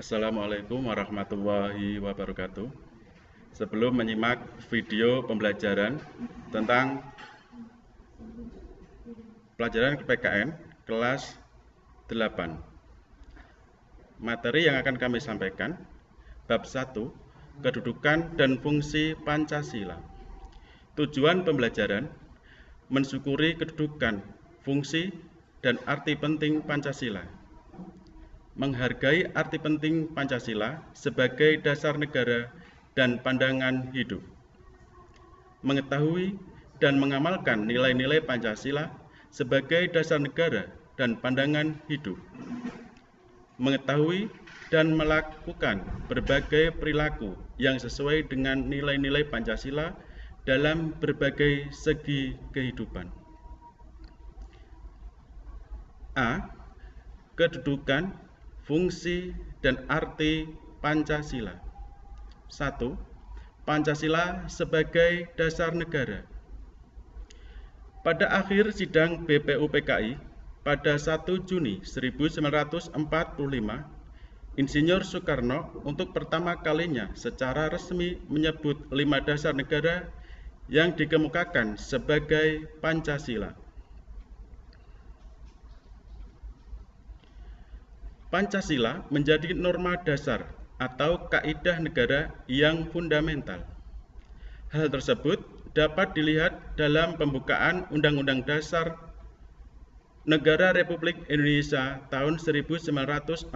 Assalamualaikum warahmatullahi wabarakatuh. Sebelum menyimak video pembelajaran tentang pelajaran PKN kelas 8, materi yang akan kami sampaikan bab 1, kedudukan dan fungsi Pancasila. Tujuan pembelajaran mensyukuri kedudukan, fungsi, dan arti penting Pancasila. Menghargai arti penting Pancasila sebagai dasar negara dan pandangan hidup. Mengetahui dan mengamalkan nilai-nilai Pancasila sebagai dasar negara dan pandangan hidup. Mengetahui dan melakukan berbagai perilaku yang sesuai dengan nilai-nilai Pancasila dalam berbagai segi kehidupan. A. Kedudukan, fungsi, dan arti Pancasila. 1. Pancasila sebagai dasar negara. Pada akhir sidang BPUPKI pada 1 Juni 1945, Insinyur Soekarno untuk pertama kalinya secara resmi menyebut 5 dasar negara yang dikemukakan sebagai Pancasila. Pancasila menjadi norma dasar atau kaidah negara yang fundamental. Hal tersebut dapat dilihat dalam pembukaan Undang-Undang Dasar Negara Republik Indonesia tahun 1945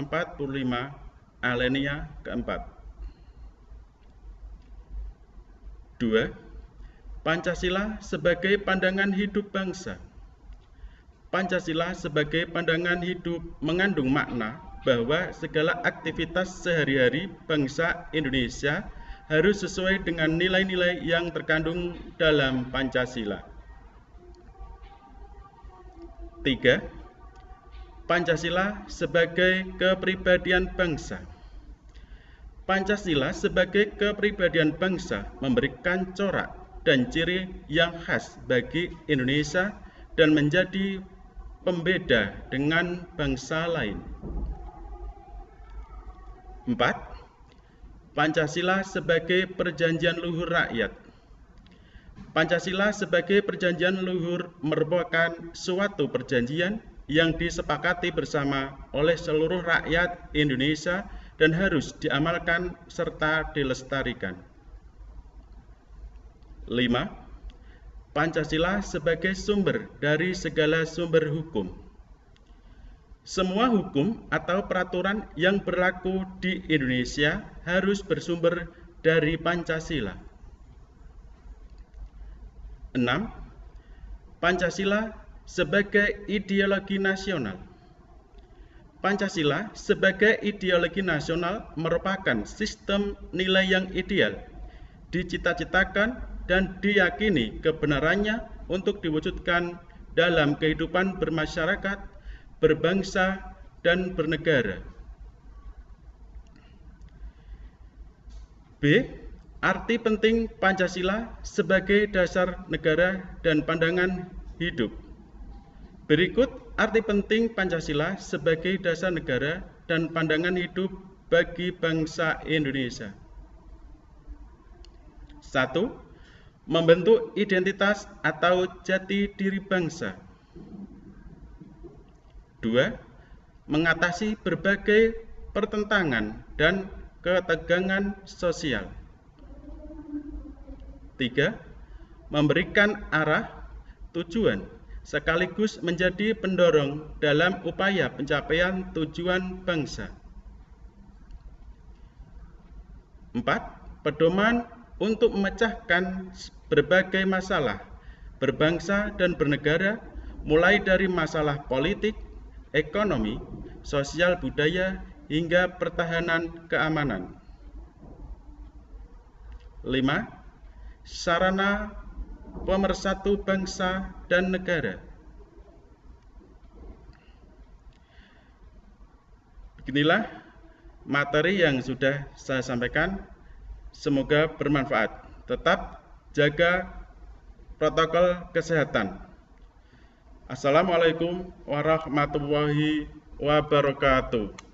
alinea keempat. 2. Pancasila sebagai pandangan hidup bangsa. Pancasila sebagai pandangan hidup mengandung makna bahwa segala aktivitas sehari-hari bangsa Indonesia harus sesuai dengan nilai-nilai yang terkandung dalam Pancasila. 3. Pancasila sebagai kepribadian bangsa. Pancasila sebagai kepribadian bangsa memberikan corak dan ciri yang khas bagi Indonesia dan menjadi pembeda dengan bangsa lain. 4. Pancasila sebagai perjanjian luhur rakyat. Pancasila sebagai perjanjian luhur merupakan suatu perjanjian yang disepakati bersama oleh seluruh rakyat Indonesia dan harus diamalkan serta dilestarikan. 5. Pancasila sebagai sumber dari segala sumber hukum. Semua hukum atau peraturan yang berlaku di Indonesia harus bersumber dari Pancasila. 6. Pancasila sebagai ideologi nasional. Pancasila sebagai ideologi nasional merupakan sistem nilai yang ideal, dicita-citakan dan diyakini kebenarannya untuk diwujudkan dalam kehidupan bermasyarakat, berbangsa, dan bernegara. B. Arti penting Pancasila sebagai dasar negara dan pandangan hidup. Berikut arti penting Pancasila sebagai dasar negara dan pandangan hidup bagi bangsa Indonesia. 1. Membentuk identitas atau jati diri bangsa. 2. Mengatasi berbagai pertentangan dan ketegangan sosial. 3. Memberikan arah, tujuan, sekaligus menjadi pendorong dalam upaya pencapaian tujuan bangsa. 4. Pedoman untuk memecahkan berbagai masalah berbangsa dan bernegara, mulai dari masalah politik, ekonomi, sosial budaya, hingga pertahanan keamanan. 5. Sarana pemersatu bangsa dan negara. Beginilah materi yang sudah saya sampaikan. Semoga bermanfaat. Tetap jaga protokol kesehatan. Assalamualaikum warahmatullahi wabarakatuh.